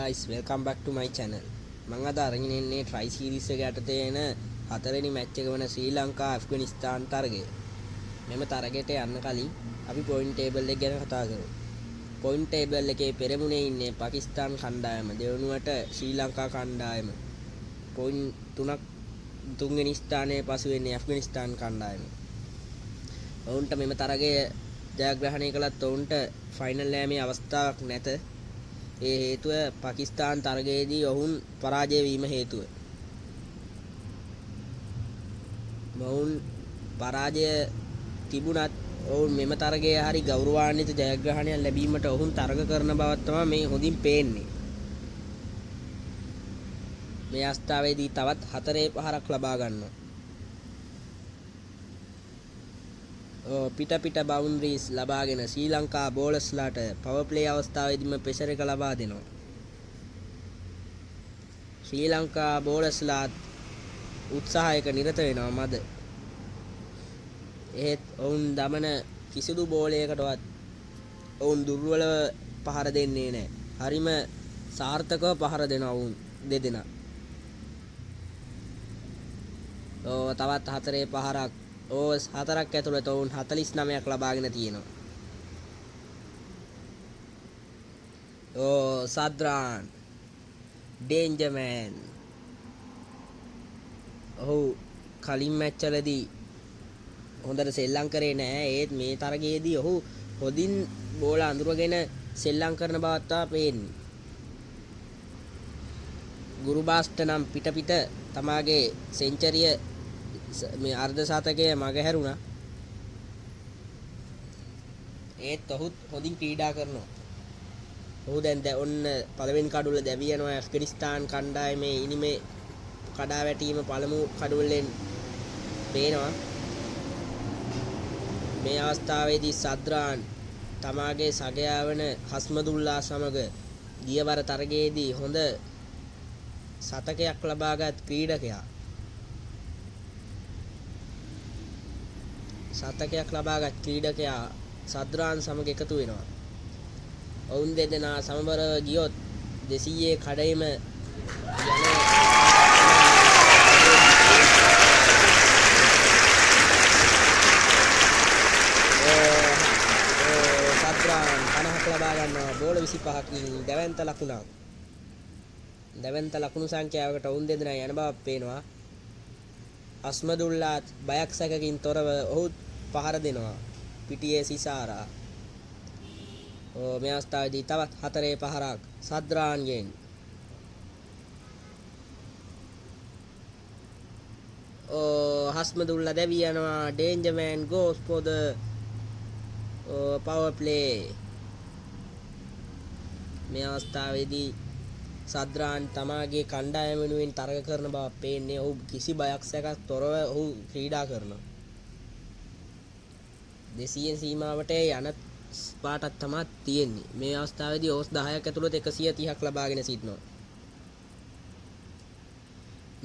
guys, welcome back to my channel. මම අද අරගෙන ඉන්නේ try series එක යටතේ එන හතරවෙනි මැච් එක වන ශ්‍රී ලංකා ඇෆ්ගනිස්තාන් තරගය. මෙම තරගයට යන්න කලින් අපි point table එක ගැන කතා කරමු. point table එකේ පෙරමුණේ ඉන්නේ පාකිස්තාන් කණ්ඩායම, දෙවනුවට ශ්‍රී ලංකා කණ්ඩායම. point 3ක් තුන්වෙනි ස්ථානයේ පසු වෙන්නේ ඇෆ්ගනිස්තාන් කණ්ඩායම. ඔවුන්ට මෙම තරගය ජයග්‍රහණය කළත් ඔවුන්ට ෆයිනල් යෑමේ අවස්ථාවක් නැත. ඒ හේතුව පාකිස්තාන් තරගයේදී ඔවුන් පරාජය වීම හේතුව. ඔවුන් පරාජය තිබුණත් ඔවුන් මෙම තරගයේ හරි ගෞරවාන්විත ජයග්‍රහණයක් ලැබීමට ඔවුන් තරග කරන බවක් තමයි මේ හොඳින් පේන්නේ. මේ අවස්ථාවේදී තවත් 4 පහරක් ලබා ගන්නවා. පිට බවුන්ඩරිස් ලබාගෙන ශ්‍රී ලංකා බෝලර්ස්ලාට පවර් ප්ලේ අවස්ථාවේදීම ප්‍රෙෂර් එක ලබා දෙනවා. ශ්‍රී ලංකා බෝලර්ස්ලාත් උත්සාහයක නිරත වෙනවා මද. එහෙත් ඔවුන් දමන කිසිදු බෝලයකටවත් ඔවුන් දුර්වලව පහර දෙන්නේ නැහැ. හරිම සාර්ථකව පහර දෙනවා ඔවුන් දෙදෙනා. තවත් 4 පහරක් ඕවර්ස් 4ක් ඇතුළත ඔවුන් 49ක් ලබාගෙන තියෙනවා. සද්රාන් ඩේන්ජර් මෑන්. ඔහු කලින් මැච් වලදී හොඳට සෙල්ලම් කරේ නැහැ. ඒත් මේ තරගයේදී ඔහු හොඳින් බෝල අඳුරගෙන සෙල්ලම් කරන බවක් තමයි පේන්නේ. ගුරුබාස්ට නම් පිට තමාගේ සෙන්චරිය මේ අර්ධ ශතකයේ මග හැරුණා. ඒත් ඔහුත් හොඳින් ක්‍රීඩා කරනවා. ඔහු දැන් ඔන්න පළවෙනි කඩුල්ල දැවි යනවා. ඇෆ්ගනිස්තාන් කණ්ඩායමේ ඉනිමේ කඩා වැටීම පළමු කඩුල්ලෙන් පේනවා. මේ අවස්ථාවේදී සද්රාන් තමාගේ සගයා වන හස්මදුල්ලා සමග ගියවර තරගයේදී හොඳ ශතකයක් ලබාගත් ක්‍රීඩකයා. සද්රාන් සමග එකතු වෙනවා. ඔවුන් දෙදෙනා සමබරව ගියොත් 200 කඩයිම යන සද්රාන් 50ක් ලබා ගන්නවා. බෝල 25කින් දැවැන්ත ලකුණු සංඛ්‍යාවකට ඔවුන් දෙදෙනා යන බවක් පේනවා. අස්මදුල්ලාත් බයක් සැකකින් තොරව ඔහු පහර දෙනවා. පිටියේ සිසාරා. මේ අවස්ථාවේදී තවත් 4 පහරක් සද්රාන්ගෙන්. හස්මදුල්ලා දැවි යනවා. Danger man goes for the power play. මේ අවස්ථාවේදී සද්රාන් තමාගේ කණ්ඩායම වෙනුවෙන් තරග කරන බව පේන්නේ. ඔහු කිසි බයක් සැකක් තොරව ඔහු ක්‍රීඩා කරනවා. 200 සීමාවට යන පාටක් තමයි තියෙන්නේ. මේ අවස්ථාවේදී ඕවර්ස් 10ක් ඇතුළත 130ක් ලබාගෙන සිටිනවා.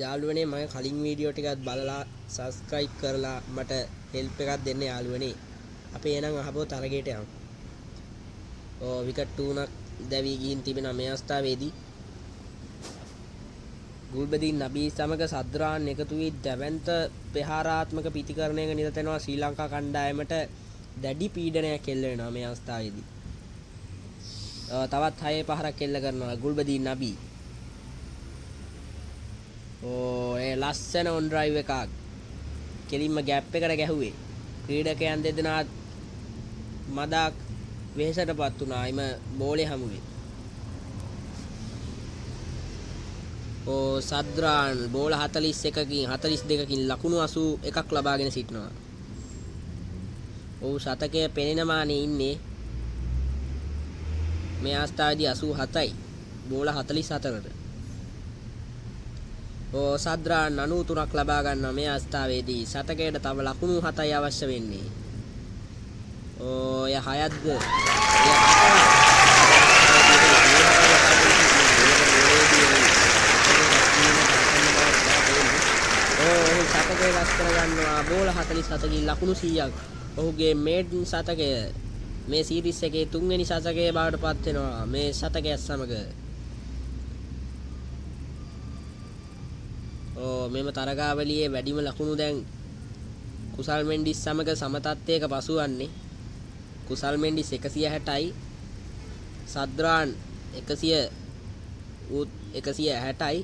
යාළුවනේ මම කලින් වීඩියෝ ටිකත් බලලා සබ්ස්ක්‍රයිබ් කරලා මට හෙල්ප් එකක් දෙන්න යාළුවනේ. අපි එහෙනම් අහපුව තරගයට යමු. විකට් 3ක් දැවි ගින් තිබෙන මේ අවස්ථාවේදී ගුල්බදීන් නබී සමග සද්රාන් එකතු වී දැවැන්ත ප්‍රහාරාත්මක පිතිකරණයක නිරත වෙනවා. ශ්‍රී ලංකා කණ්ඩායමට දැඩි පීඩනයක් එල්ල වෙනවා මේ අවස්ථාවේදී. තවත් 6 පහරක් එල්ල කරනවා ගුල්බදීන් නබී. ඒ ලස්සන ඔන් ඩ්‍රයිව් එකක් කෙලින්ම ગેප් එකට ගැහුවේ. ක්‍රීඩකයන් දෙදෙනා මදක් වෙහෙසටපත් වුණා එම බෝලේ හමුවේ. සද්රාන් බෝල 42කින් ලකුණු 81ක් ලබාගෙන සිටිනවා. ඔහු ශතකයේ පෙනෙන මානේ ඉන්නේ. මේ අවස්ථාවේදී 87යි බෝල 44ට. සද්රාන් 93ක් ලබා ගන්නවා. මේ අවස්ථාවේදී ශතකයට තව ලකුණු 7යි අවශ්‍ය වෙන්නේ. එය 6ක්ද ශතකය රැස් කරගන්නවා. බෝල 47කින් ලකුණු 100ක්. ඔහුගේ මේඩන් ශතකය මේ සීරීස් එකේ 3 වෙනි ශතකයේ බවට පත් වෙනවා මේ ශතකයත් සමග. මෙම තරගාවලියේ වැඩිම ලකුණු දැන් කුසල් මෙන්ඩිස් සමග සම තත්ත්වයක පසුවන්නේ. කුසල් මෙන්ඩිස් 160යි, සද්රාන් 160යි.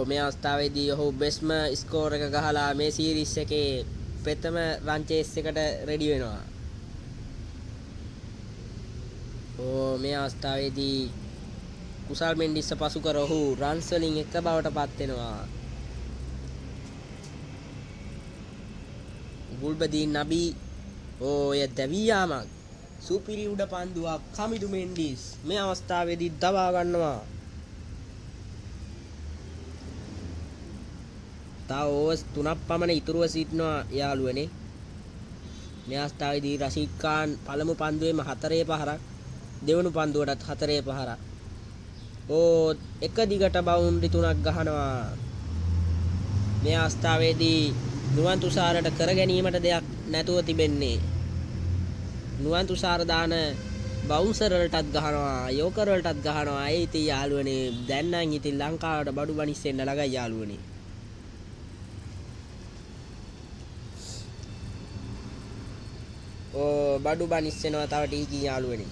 මේ අවස්ථාවේදී ඔහු බෙස්ම ස්කෝර් එක ගහලා මේ සීරීස් එකේ ප්‍රථම රන් චේස් එකට රෙඩි වෙනවා. මේ අවස්ථාවේදී කුසල් මෙන්ඩිස් පසු කර ඔහු රන්ස් වලින් එක බවට පත් වෙනවා. ගුල්බදීන් නබි එය දැවියාමක් සුපිරි උඩ පන්දුවක් කමිදු මෙන්ඩිස් මේ අවස්ථාවේදී දබා ගන්නවා. තව ඕවර්ස් 3ක් පමණ ඉතුරුව සිටිනවා යාළුවනේ. මේ අවස්ථාවේදී රෂීද් ඛාන් පළමු පන්දුවේම 4 පහරක්, දෙවනු පන්දුවටත් 4 පහරක්. එක දිගට බවුන්ඩරි 3ක් ගහනවා. මේ අවස්ථාවේදී නුවන් තුෂාරට කර ගැනීමට දෙයක් නැතුව තිබෙන්නේ. නුවන් තුෂාර දාන බවුන්සර් වලටත් ගහනවා, යෝකර් වලටත් ගහනවා. ඒ ඉතින් යාළුවනේ දැන් නම් ඉතින් ලංකාවට බඩු බනිස්සෙන්න ළඟයි යාළුවනේ. බඩු බනිස්සෙනවා තව ටීකී යාළුවනේ.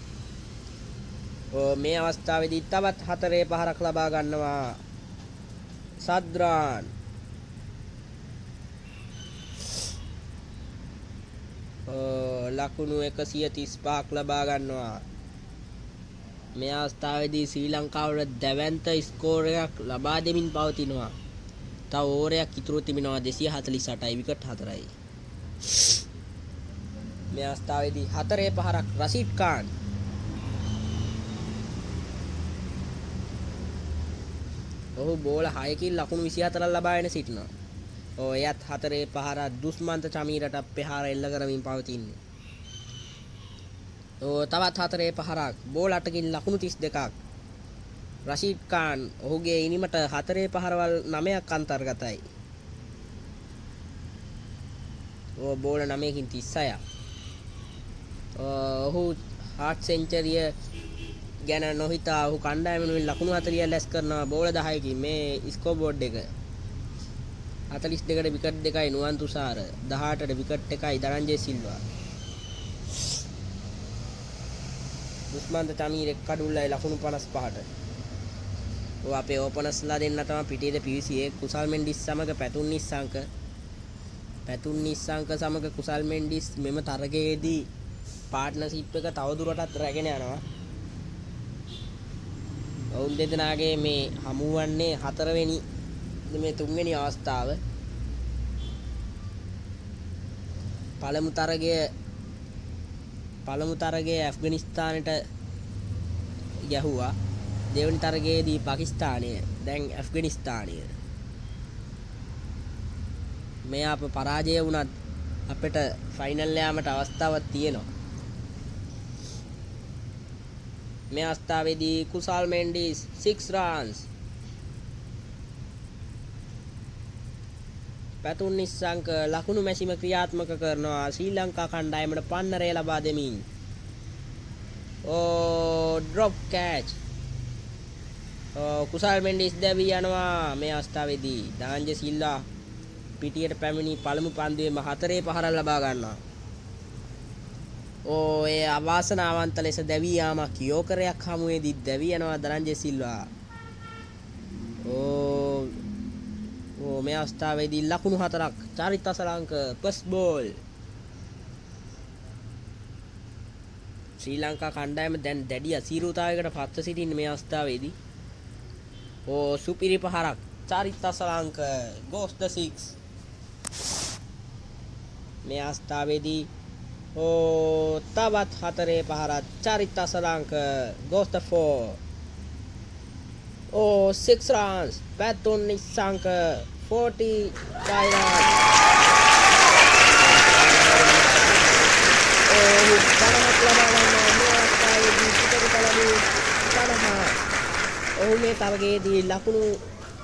මේ අවස්ථාවේදී තවත් 4 පහරක් ලබා ගන්නවා සද්රාන්. ලකුණු 135ක් ලබා ගන්නවා. මේ අවස්ථාවේදී ශ්‍රී ලංකාවට දැවැන්ත ස්කෝර් එකක් ලබා දෙමින් පවතිනවා. තව ඕවරයක් ඉතුරු තිබෙනවා 248යි, විකට් 4යි. මේ අවස්ථාවේදී 4 පහරක් රෂීද් ඛාන්. ඔහු බෝල 6කින් ලකුණු 24ක් ලබාගෙන සිටිනවා. එයත් 4 පහරක් දුස්මන්ත චමීරට පෙහාර එල්ල කරමින් පවතින්නේ. තවත් 4 පහරක් බෝල 8කින් ලකුණු 32ක්. රෂීද් ඛාන් ඔහුගේ ඉනිමට 4 පහරවල් 9ක් අන්තර්ගතයි. බෝල 9කින් 36ක්. ඔහු හාට් සෙන්චරිය ගැන නොහිතා ඔහු කණ්ඩායම වෙනුවෙන් ලකුණු 40 ලැස් කරනවා බෝල 10කින්. මේ ස්කෝර් බෝඩ් එක 42ට විකට් 2යි නුවන් තුෂාර, 18ට විකට් 1යි දරංජය සිල්වා. දුස්මන්ත චමීර එක් කඩුල්ලයි ලකුණු 55ට. අපේ ඕපනර්ස්ලා දෙන්න තමයි පිටියේ පිවිසියේ කුසල් මෙන්ඩිස් සමග පැතුම් නිස්සංක සමග කුසල් මෙන්ඩිස් මෙම තරගයේදී පාර්ට්නර්ෂිප් එක තවදුරටත් රැගෙන යනවා. ඔවුන් දෙදෙනාගේ මේ හමුවන්නේ 4වෙනි මේ 3වෙනි අවස්ථාව. පළමු තරගය ඇෆ්ගනිස්තානට ගැහුවා. දෙවනි තරගයේදී පාකිස්තානය, දැන් ඇෆ්ගනිස්තානය. මේ අප පරාජය වුණත් අපිට ෆයිනල් යාමට අවස්ථාවක් තියෙනවා. මේ අවස්ථාවේදී කුසල් මෙන්ඩිස් 6 runs. පැතුම් නිස්සංක ලකුණු මැසිම ක්‍රියාත්මක කරනවා ශ්‍රී ලංකා කණ්ඩායමට පන්නරය ලබා දෙමින්. Drop catch. කුසල් මෙන්ඩිස් දැවී යනවා. මේ අවස්ථාවේදී දාංජ සිල්වා පිටියට පැමිණි පළමු පන්දුවේම 4 පහරක් ලබා ගන්නවා. ඒ අවාසනාවන්ත ලෙස දැවී යාමක් යෝකරයක් හමුවේදී දැවී යනවා දරංජය සිල්වා. මේ අවස්ථාවේදී ලකුණු 4ක් චාරිත් අසලංක ෆස්ට් බෝල්. ශ්‍රී ලංකා කණ්ඩායම දැන් දැඩි අසීරුතාවයකට පත්ව සිටින මේ අවස්ථාවේදී සුපිරි පහරක් චාරිත් අසලංක goes the 6. මේ අවස්ථාවේදී තවත් 4 පහරක් චාරිත් Asalanka goes the 4. 6 runs. Pathum Nissanka 45 runs. ඔහු මේ තරගයේදී ලකුණු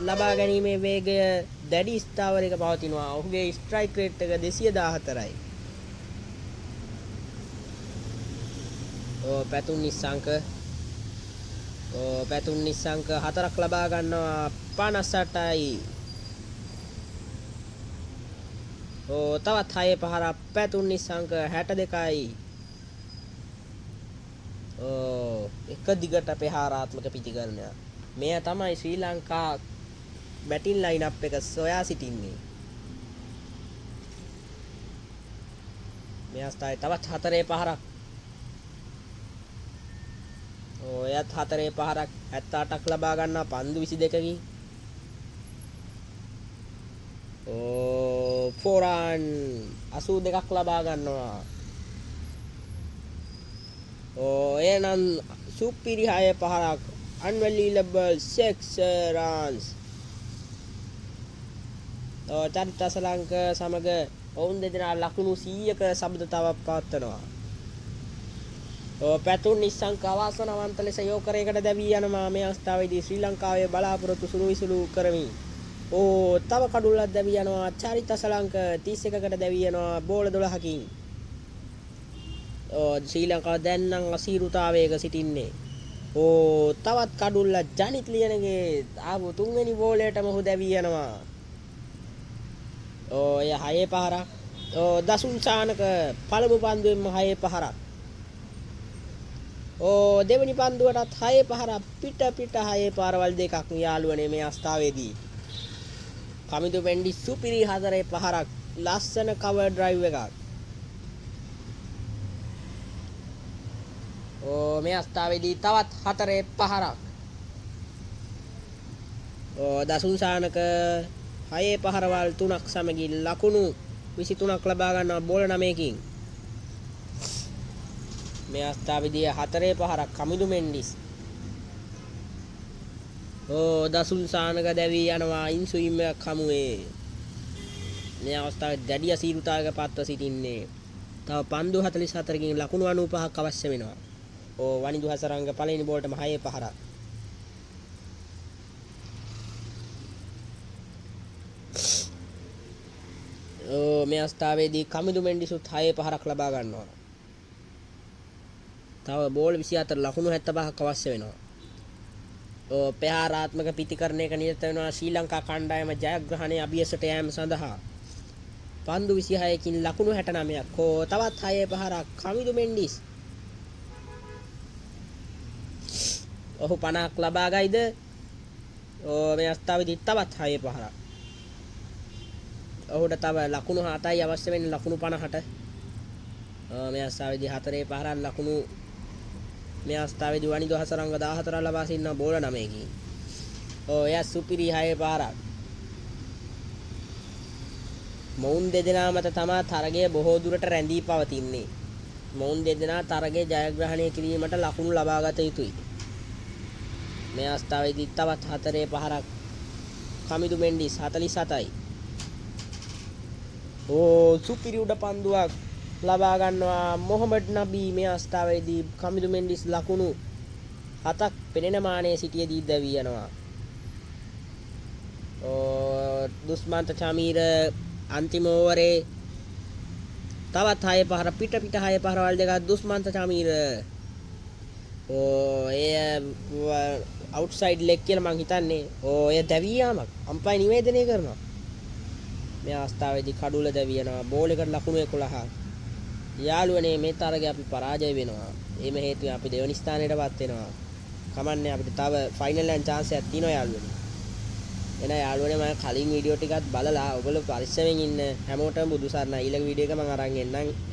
ලබා ගැනීමේ වේගය දැඩි ස්ථාවරයක පවතිනවා. ඔහුගේ ස්ට්‍රයික් රේට් එක 214යි. පැතුම් නිස්සංක පැතුම් නිස්සංක 4ක් ලබා ගන්නවා 58යි. තවත් 6 පහරක් පැතුම් නිස්සංක 62යි. එක දිගට ප්‍රහාරාත්මක පිටිකරණයක්. මෙය තමයි ශ්‍රී ලංකා බැටින් ලයින් අප් එක සොයා සිටින්නේ. මේ අවස්ථාවේ තවත් 4 පහරක්. එයත් 4 පහරක් 78ක් ලබා ගන්නවා පන්දු 22කින්. ෆෝරන් 82ක් ලබා ගන්නවා. එනන් සුපිරි 6 පහරක් unvaluable 6 runs. චරිත අසලංක සමග ඔවුන් දෙදෙනා ලකුණු 100ක සබඳතාවක් පවත්වනවා. පැතුම් නිස්සංක අවාසනාවන්ත ලෙස යෝකරයකට දැවී යනවා මේ අවස්ථාවේදී ශ්‍රී ලංකාවේ බලාපොරොත්තු සුළු විසුළු කරමින්. තව කඩුල්ලක් දැවී යනවා චරිත අසලංක 31කට දැවී යනවා බෝල 12කින්. ශ්‍රී ලංකාව දැන් නම් අසීරුතාවයක සිටින්නේ. තවත් කඩුල්ල ජනිත් ලියනගේ ආපු තුන්වෙනි බෝලයටම ඔහු දැවී යනවා. එය 6 පහරක්. දසුන් සානක පළමු පන්දුවෙන්ම 6 පහරක්. දෙවෙනි පන්දුවටත් 6 පහරක් පිට 6 පාරවල් දෙකක් යාළුවනේ මේ අවස්ථාවේදී. කමිදු වෙන්ඩි සුපිරි 4 පහරක් ලස්සන කවර් ඩ්‍රයිව් එකක්. මේ අවස්ථාවේදී තවත් 4 පහරක්. දසුන් සානක 6 පහරවල් 3ක් සමගින් ලකුණු 23ක් ලබා ගන්නවා බෝල 9කින්. මේ අවස්ථාවේදී 4 පහරක් කමිදු මෙන්ඩිස්. දසුන් සානක දැවී යනවා ඉන්සුයිම් එකක් හමුවේ. මේ අවස්ථාවේ දැඩි අසීරුතාවයක පත්ව සිටින්නේ. තව පන්දු 44කින් ලකුණු 95ක් අවශ්‍ය වෙනවා. වනිදු හසරංග පළවෙනි බෝලටම 6 පහරක්. මේ අවස්ථාවේදී කමිදු මෙන්ඩිසුත් 6 පහරක් ලබා ගන්නවා. තව බෝල් 24 ලකුණු 75ක් අවශ්‍ය වෙනවා. ප්‍රහාරාත්මක පිටිකරණයක නිරත වෙනවා ශ්‍රී ලංකා කණ්ඩායම ජයග්‍රහණයේ අභියසට යෑම සඳහා. පන්දු 26කින් ලකුණු 69ක්. තවත් 6 පහරක් කමිදු මෙන්ඩිස්. ඔහු 50ක් ලබා ගයිද? මේ අවස්ථාවේදී තවත් 6 පහරක්. ඔහුට තව ලකුණු 7යි අවශ්‍ය වෙන්නේ ලකුණු 50ට. මේ අවස්ථාවේදී 4 පහරක් ලකුණු. මේ අවස්ථාවේදී වනිදු හසරංග 14 ලබා සිටින බෝල 9කින්. එයා සුපිරි 6 පහරක්. මොවුන් දෙදෙනා මත තමා තරගය බොහෝ දුරට රැඳී පවතින්නේ. මොවුන් දෙදෙනා තරගය ජයග්‍රහණය කිරීමට ලකුණු ලබා ගත යුතුයි. මේ අවස්ථාවේදී තවත් 4 පහරක් කමිදු මෙන්ඩිස් 47යි. සුපිරි උඩ පන්දුවක් ලබා ගන්නවා මොහමඩ් නබී. මේ අවස්ථාවේදී කමිදු මෙන්ඩිස් ලකුණු 7ක් පෙනෙන මානයේ සිටියේදී දැවී යනවා. දුස්මන්ත චමීර අන්තිම ඕවරේ තවත් 6 පහර පිට 6 පහරවල් දෙකක් දුස්මන්ත චමීර. එය අවුට්සයිඩ් ලෙග් කියලා මං හිතන්නේ. එය දැවී යාමක් අම්පයි නිවේදනය කරනවා. මේ අවස්ථාවේදී කඩුල දැවී යනවා බෝල් එකට ලකුණු 11. යාළුවනේ මේ තරගය අපි පරාජය වෙනවා. ඒම හේතුවෙන් අපි දෙවනි ස්ථානයටපත් වෙනවා. කමන්නේ අපිට තව ෆයිනල් එකෙන් chance එකක් තියෙනවා යාළුවනේ. එන යාළුවනේ මම කලින් වීඩියෝ ටිකත් බලලා ඔයගොල්ලෝ පරිස්සමෙන් ඉන්න හැමෝටම බුදු සරණයි. ඊළඟ වීඩියෝ එක මම අරන් එන්නම්.